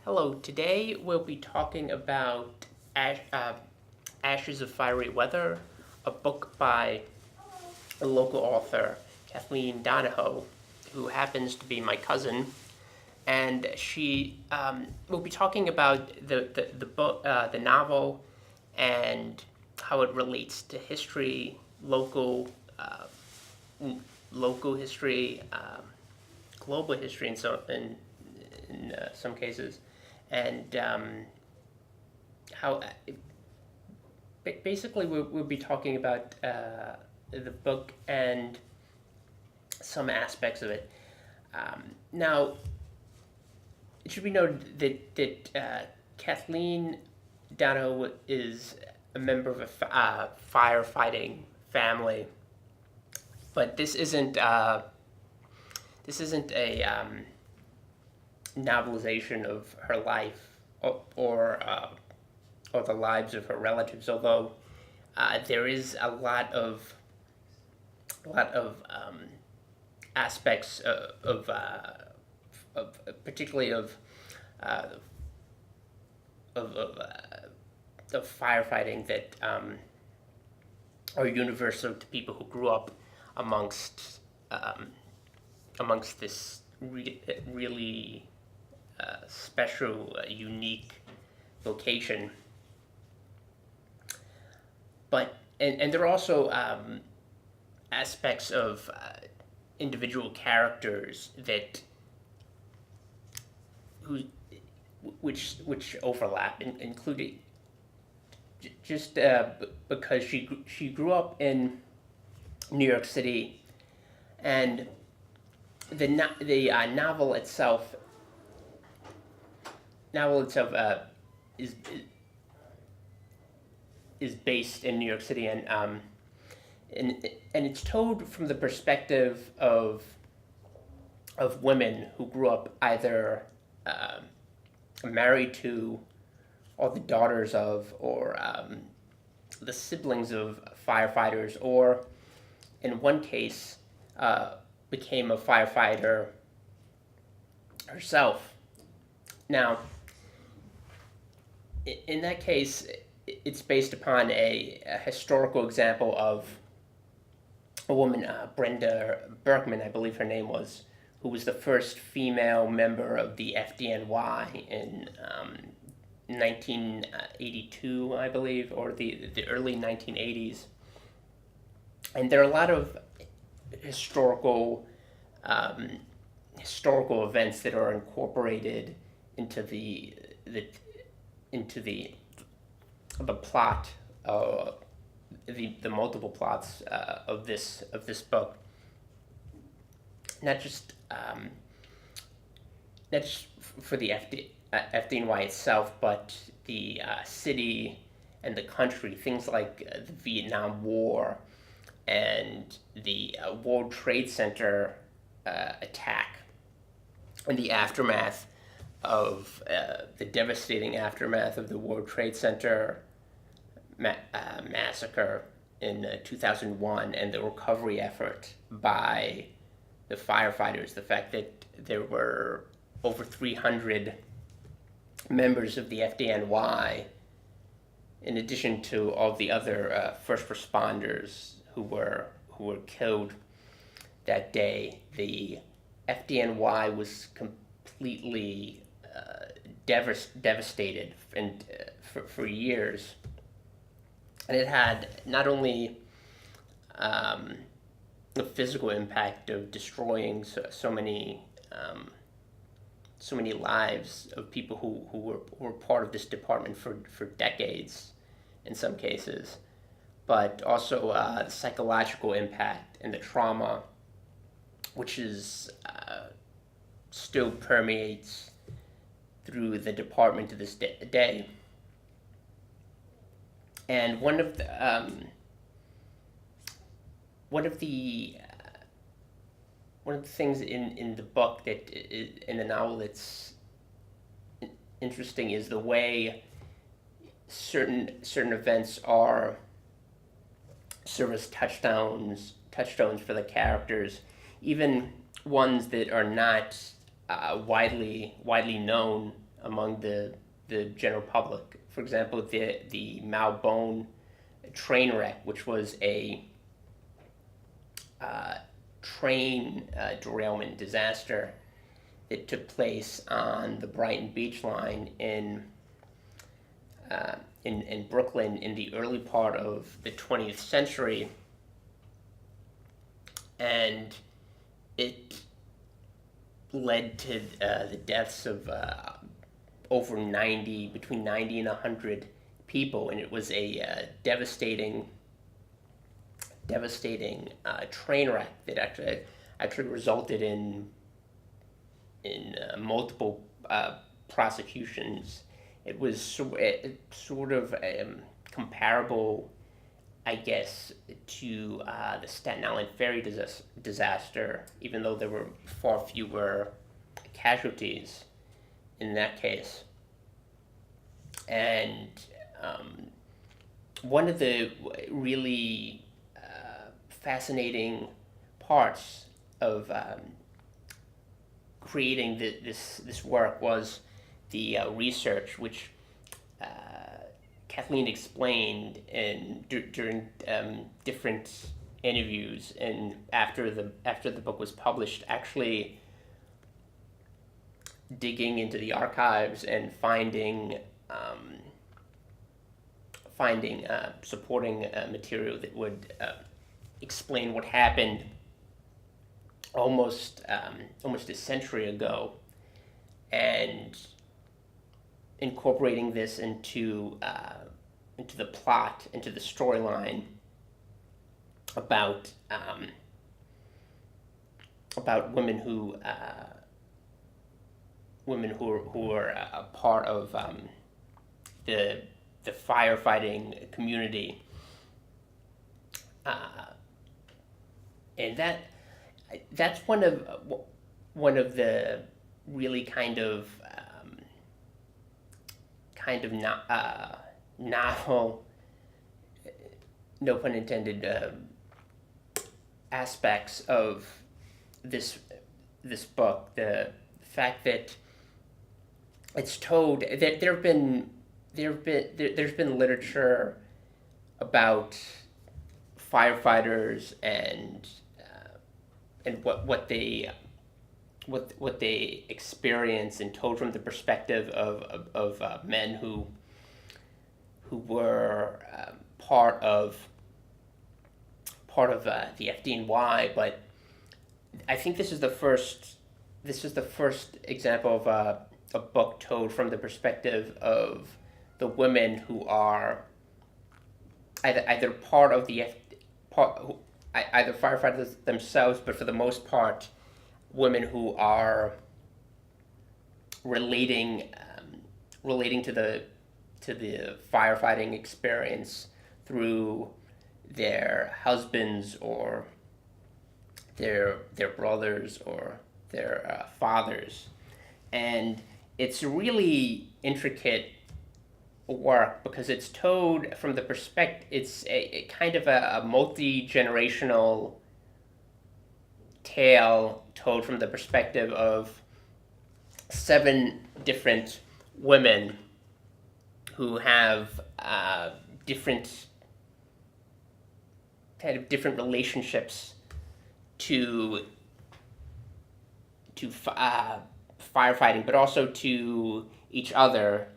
Hello, today we'll be talking about Ashes of Fiery Weather, a book by a local author, Kathleen Donohoe, who happens to be my cousin. And she will be talking about the book, the novel, and how it relates to history, local history, global history in some cases, and how basically we'll be talking about the book and some aspects of it. Now, it should be noted that Kathleen Donohoe is a member of a firefighting family, but this isn't a novelization of her life or the lives of her relatives. Although there is a lot of aspects of particularly uh, of firefighting that are universal to people who grew up amongst this really special, unique location. But and there are also aspects of individual characters that who which overlap, including just because she grew up in New York City, and the novel itself is is based in New York City, and it's told from the perspective of women who grew up either married to, or the daughters of, or the siblings of firefighters, or in one case became a firefighter herself. Now, in that case, it's based upon a historical example of a woman, Brenda Berkman, I believe her name was, who was the first female member of the FDNY in 1982, I believe, or the early 1980s. And there are a lot of historical events that are incorporated into the plot, the multiple plots of this book. Not just for the FDNY itself, but the city and the country. Things like the Vietnam War and the World Trade Center attack, and the aftermath of the devastating aftermath of the World Trade Center massacre in 2001, and the recovery effort by the firefighters. The fact that there were over 300 members of the FDNY, in addition to all the other first responders who were killed that day. The FDNY was completely devastated and for years, and it had not only the physical impact of destroying so many lives of people who were part of this department for decades in some cases, but also the psychological impact and the trauma, which is still permeates through the department to this day. And one of the things in the book in the novel that's interesting is the way certain events serve as touchstones for the characters, even ones that are not widely known among the general public. For example, the Malbone train wreck, which was a train derailment disaster that took place on the Brighton Beach line in Brooklyn in the early part of the 20th century, and it led to the deaths of between 90 and 100 people, and it was a devastating train wreck that actually resulted in multiple prosecutions. It was sort of comparable, I guess, to the Staten Island ferry disaster, even though there were far fewer casualties in that case. And one of the really fascinating parts of creating this work was the research, which Kathleen explained during different interviews, and after the book was published, actually digging into the archives and finding supporting material that would explain what happened almost a century ago, and incorporating this into the plot, into the storyline about women who are a part of the firefighting community, and that's one of the really kind of novel, no pun intended, aspects of this book. The fact that it's told that there's been literature about firefighters and what they experience, and told from the perspective of men who were part of the FDNY. But I think this is the first example of a book told from the perspective of the women who are either part of either firefighters themselves, but for the most part, women who are relating to the firefighting experience through their husbands or their brothers or their fathers. And it's really intricate work because it's told from the perspective, it's a kind of a multi-generational tale told from the perspective of 7 different women who have different relationships to firefighting, but also to each other.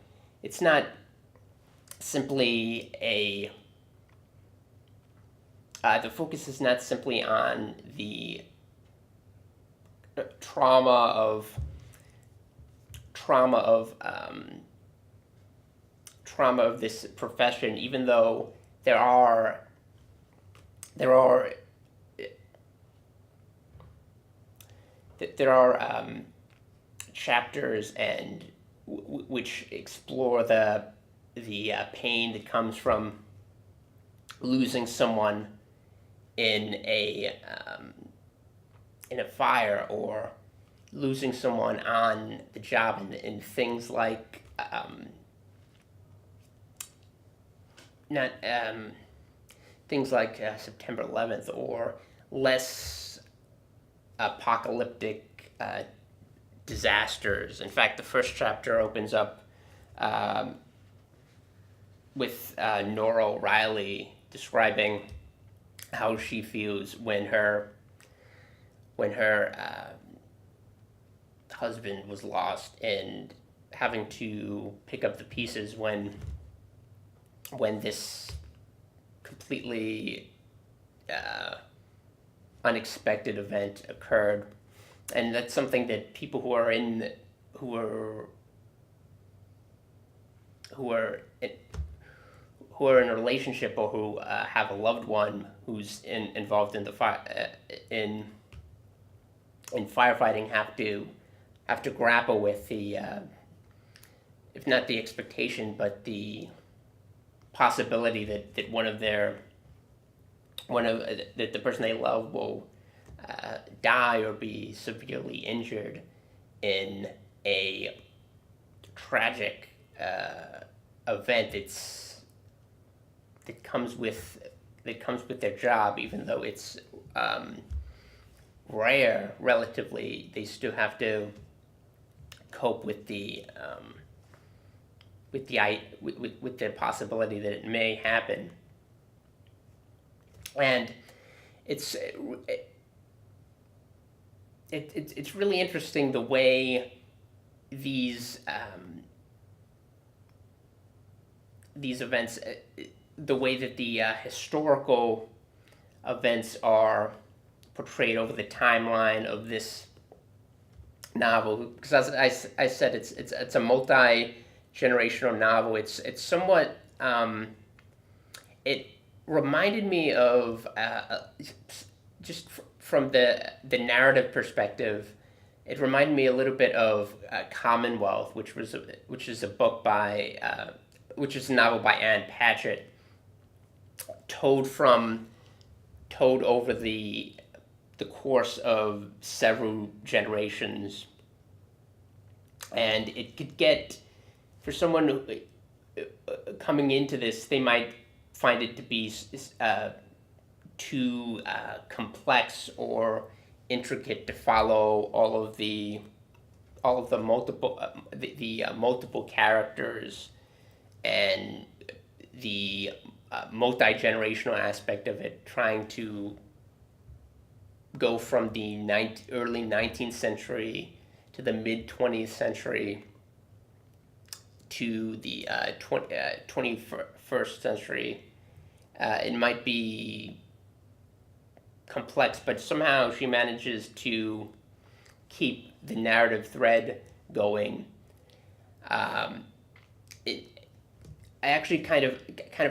It's not simply the focus is not simply on the trauma of this profession, even though there are chapters and which explore the pain that comes from losing someone in a fire, or losing someone on the job, and things like September 11th, or less apocalyptic disasters. In fact, the first chapter opens up with Nora O'Reilly describing how she feels when her husband was lost, and having to pick up the pieces when this completely unexpected event occurred. And that's something that people who are in a relationship, or who have a loved one who's involved in the in firefighting, have to grapple with the if not the expectation, but the possibility that that the person they love will die or be severely injured in a tragic event that comes with their job. Even though it's rare relatively, they still have to cope with the possibility that it may happen. And it's really interesting the way these events, the way that the historical events are portrayed over the timeline of this novel. Because as I said, it's a multi-generational novel. It's somewhat it reminded me of just from the narrative perspective. It reminded me a little bit of Commonwealth, which is a book by which is a novel by Anne Patchett, told over the course of several generations. And it could get, for someone who, coming into this, they might find it to be too complex or intricate to follow all of the multiple multiple characters and the multi-generational aspect of it, trying to go from the early 19th century to the mid 20th century to the 21st century. It might be complex, but somehow she manages to keep the narrative thread going. I actually kind of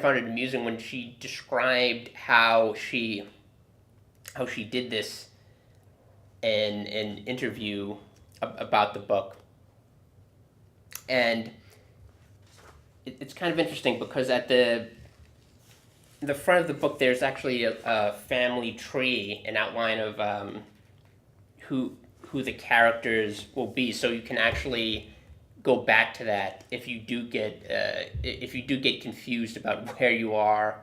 found it amusing when she described how she did this in an interview about the book. And it's kind of interesting because at the front of the book there's actually a family tree, an outline of who the characters will be, so you can actually go back to that if you do get confused about where you are,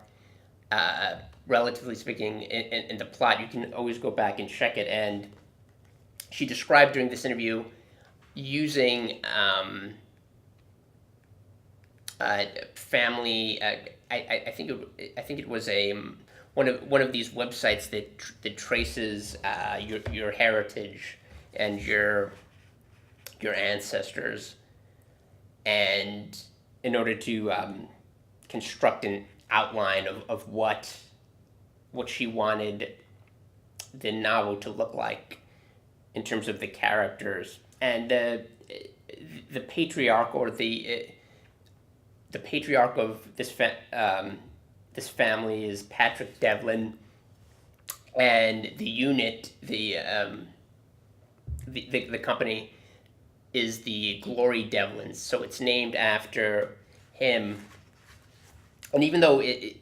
relatively speaking, in the plot. You can always go back and check it. And she described during this interview using family. I think it was one of these websites that traces your heritage and your ancestors, and in order to construct an outline of what she wanted the novel to look like in terms of the characters. And the patriarch, or the patriarch of this family is Patrick Devlin, and the unit, the company, is the Glory Devlins. So it's named after him. And even though it's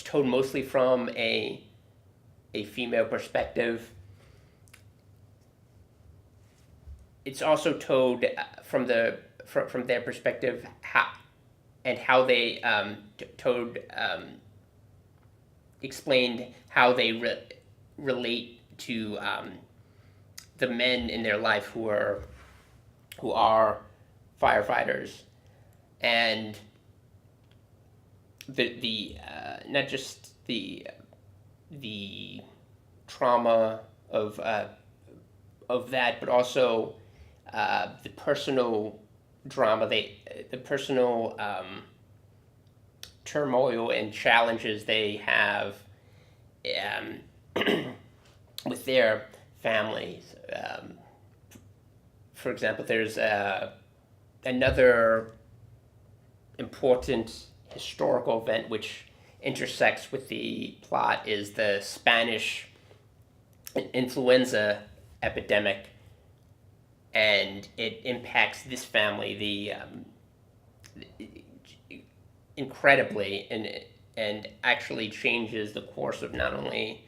told mostly from a female perspective, it's also told from their perspective, how they explained how they relate to the men in their life who are firefighters, and the not just the trauma of that, but also the personal drama, the personal turmoil and challenges they have with their families. For example, there's another important historical event which intersects with the plot is the Spanish influenza epidemic, and it impacts this family incredibly, and actually changes the course of not only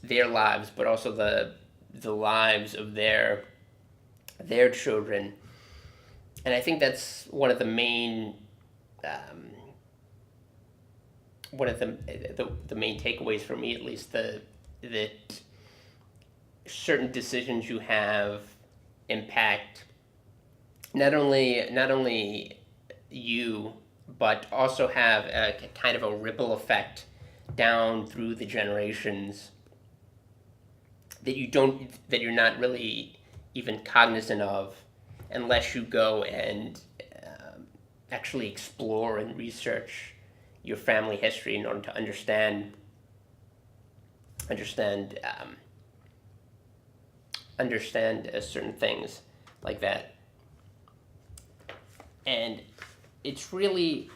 their lives but also the lives of their children. And I think that's one of the main main takeaways for me, at least, that certain decisions you have impact not only you, but also have a kind of a ripple effect down through the generations that you're not really even cognizant of unless you go and actually explore and research your family history in order to understand certain things like that. And it's really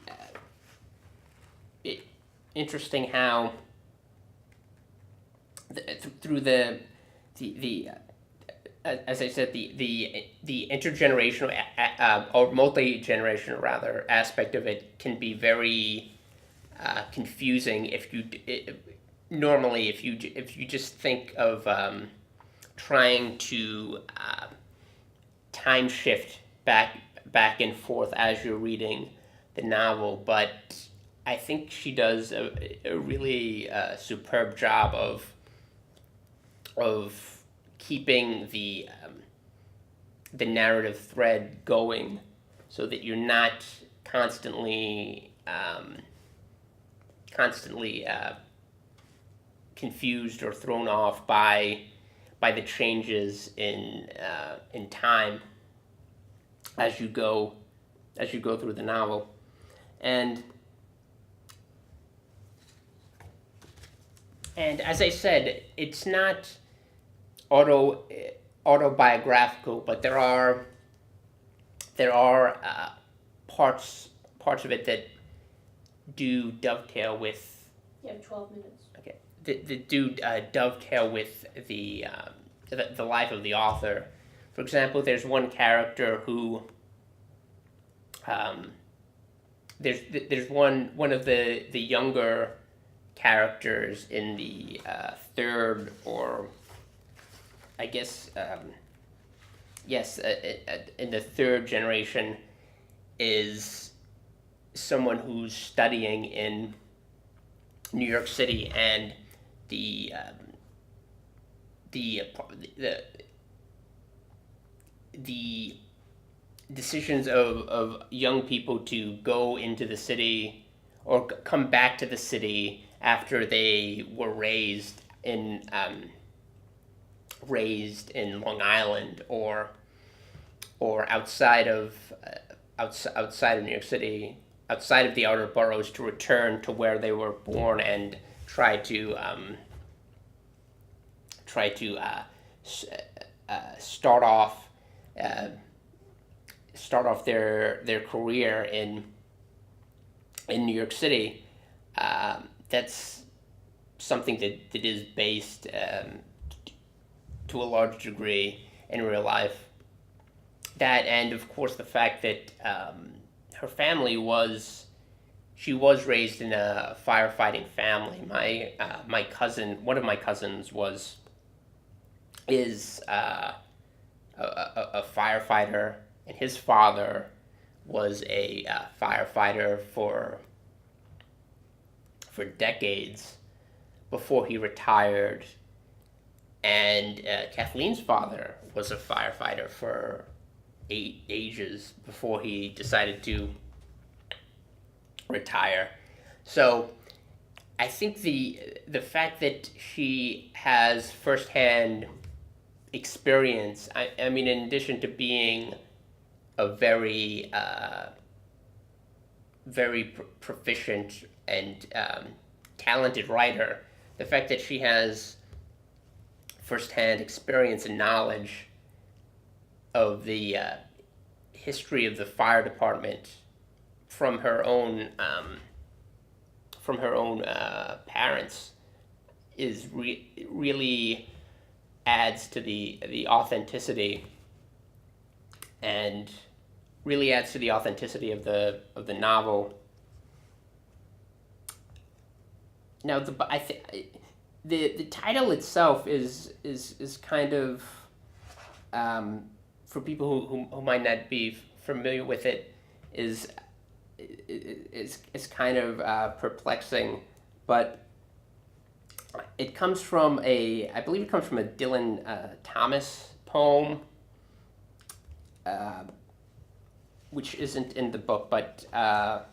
interesting how through the as I said, the intergenerational or multi-generational rather aspect of it can be very confusing if you normally if you just think of trying to time shift back and forth as you're reading the novel. But I think she does a really superb job of keeping the narrative thread going, so that you're not constantly confused or thrown off by the changes in time as you go through the novel. And as I said, it's not autobiographical, but there are parts of it that do dovetail with. You have 12 minutes. Okay, that do dovetail with the life of the author. For example, there's one character who there's one of the younger characters in the third, or I guess in the third generation, is someone who's studying in New York City, and the decisions of young people to go into the city or come back to the city after they were raised in Long Island or outside of New York City, outside of the outer boroughs, to return to where they were born and try to start off their career in New York City. That's something that is based to a large degree in real life. That, and of course the fact that her family was raised in a firefighting family. My cousin, one of my cousins, is a firefighter, and his father was a firefighter for decades before he retired And Kathleen's father was a firefighter for ages before he decided to retire. So I think the fact that she has firsthand experience, I mean, in addition to being a very proficient and talented writer, the fact that she has firsthand experience and knowledge of the history of the fire department from her own parents is really adds to the authenticity, and really adds to the authenticity of the novel. Now, the title itself is kind of, for people who might not be familiar with it, is kind of perplexing, but it comes from I believe it comes from a Dylan Thomas poem, which isn't in the book, but oh,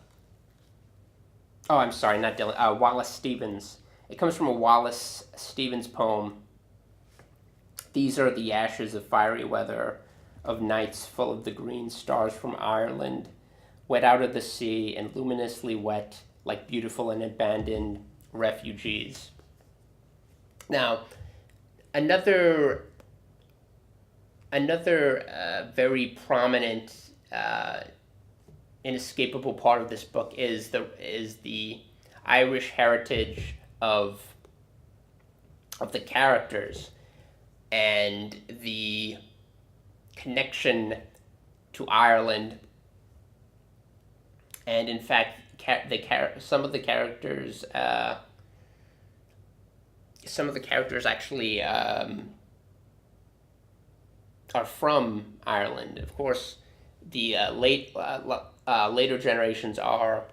I'm sorry, not Dylan, Wallace Stevens. It comes from a Wallace Stevens poem. These are the ashes of fiery weather, of nights full of the green stars from Ireland, wet out of the sea and luminously wet, like beautiful and abandoned refugees. Now, another very prominent, inescapable part of this book is the Irish heritage of the characters and the connection to Ireland. And in fact, some of the characters actually are from Ireland. Of course, the later generations are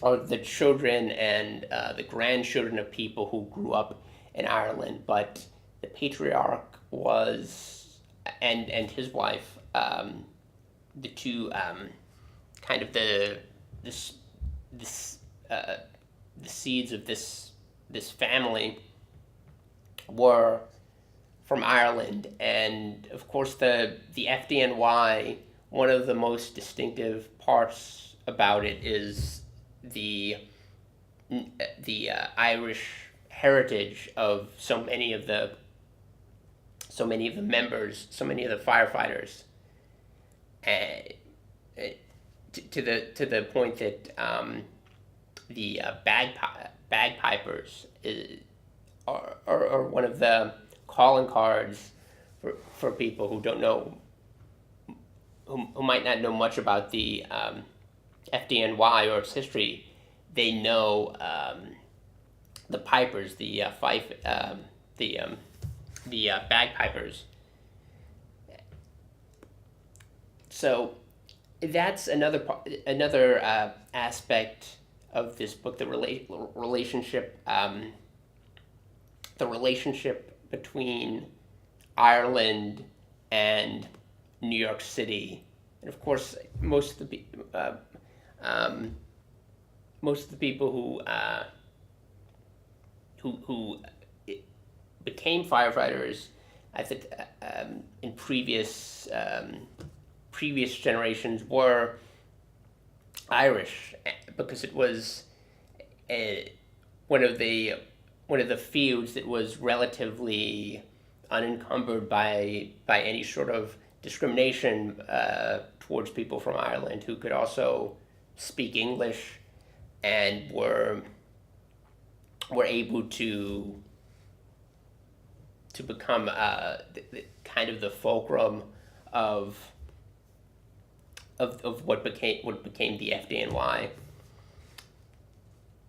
the children and the grandchildren of people who grew up in Ireland, but the patriarch was, and his wife, the two, kind of the seeds of this family were from Ireland. And of course, the FDNY, one of the most distinctive parts about it is the Irish heritage of so many of the members, so many of the firefighters, and to the point that the bagpipers are one of the calling cards for people who don't know, who might not know much about the FDNY or its history. They know the pipers, the fife, the bagpipers. So that's another aspect of this book, the relationship between Ireland and New York City. And of course, most of the people who became firefighters, I think, in previous generations were Irish, because it was one of the fields that was relatively unencumbered by any sort of discrimination towards people from Ireland who could also speak English and were able to become kind of the fulcrum of what became the FDNY.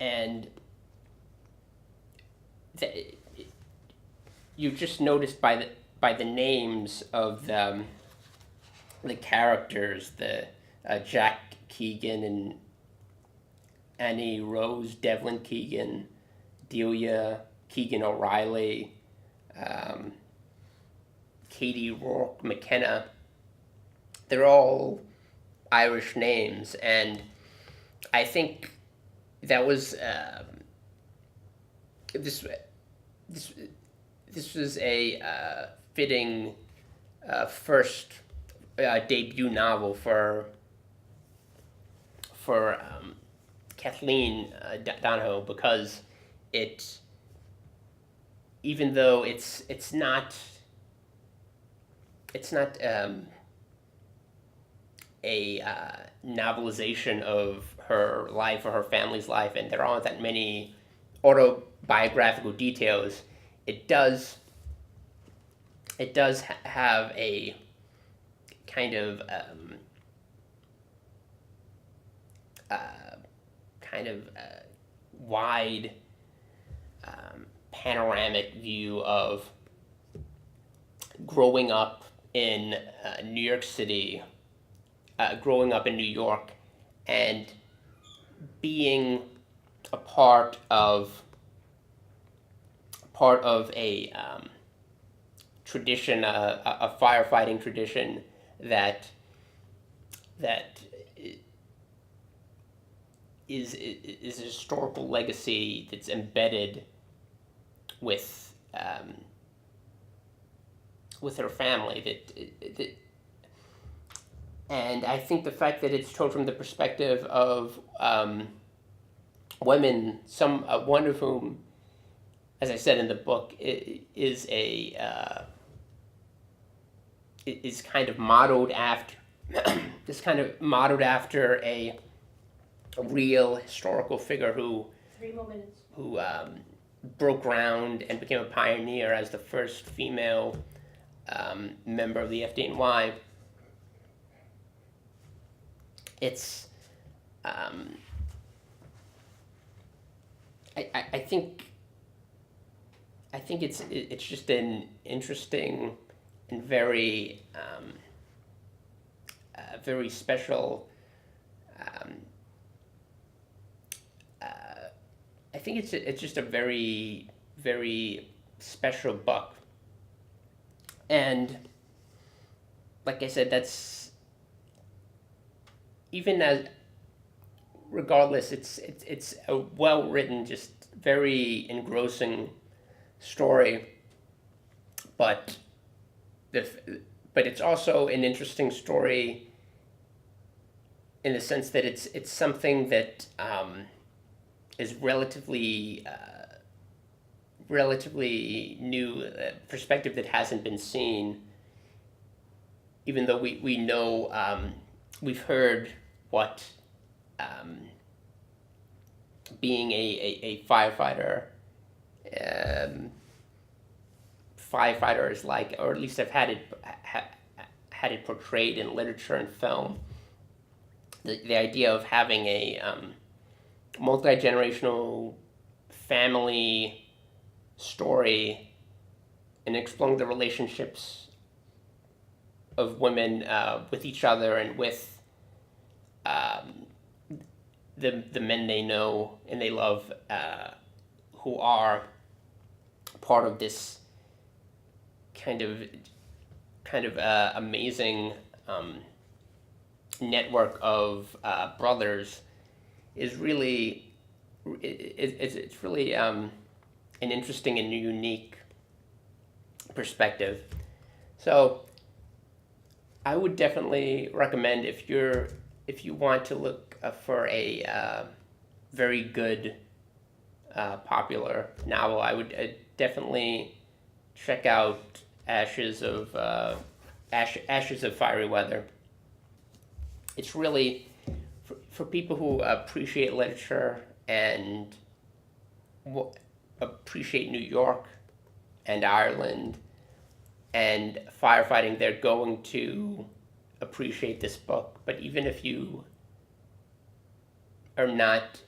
And you just noticed by the names of the characters, the Jack Keegan and Annie Rose Devlin Keegan, Delia Keegan O'Reilly, um, Katie Rourke McKenna. They're all Irish names, and I think that was this this this was a fitting first debut novel for Kathleen Donohoe, because it, even though it's not a novelization of her life or her family's life, and there aren't that many autobiographical details, it does have a kind of wide panoramic view of growing up in New York City, growing up in New York, and being a part of a tradition, a firefighting tradition that is a historical legacy that's embedded with her family. And I think the fact that it's told from the perspective of women, one of whom, as I said in the book, is kind of modeled after a real historical figure who 3 more minutes. who broke ground and became a pioneer as the first female member of the FDNY. It's I think it's just an interesting and very very special. I think it's just a very, very special book, and like I said, that's, even as, regardless, it's a well written, just very engrossing story, but it's also an interesting story in the sense that it's something that is relatively new, perspective that hasn't been seen. Even though we know, we've heard what being a firefighter is like, or at least I've had it portrayed in literature and film. The idea of having a multi-generational family story and exploring the relationships of women with each other and with the men they know and they love, who are part of this kind of amazing network of brothers, is really, it's really an interesting and unique perspective. So I would definitely recommend, if you want to look for a very good popular novel, I would definitely check out Ashes of Fiery Weather. It's really for people who appreciate literature and appreciate New York and Ireland and firefighting. They're going to appreciate this book. But even if you are not,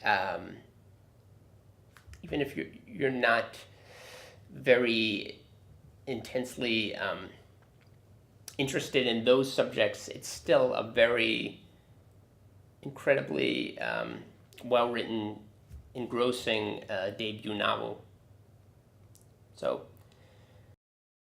even if you're not very intensely interested in those subjects, it's still a very incredibly well-written, engrossing debut novel. So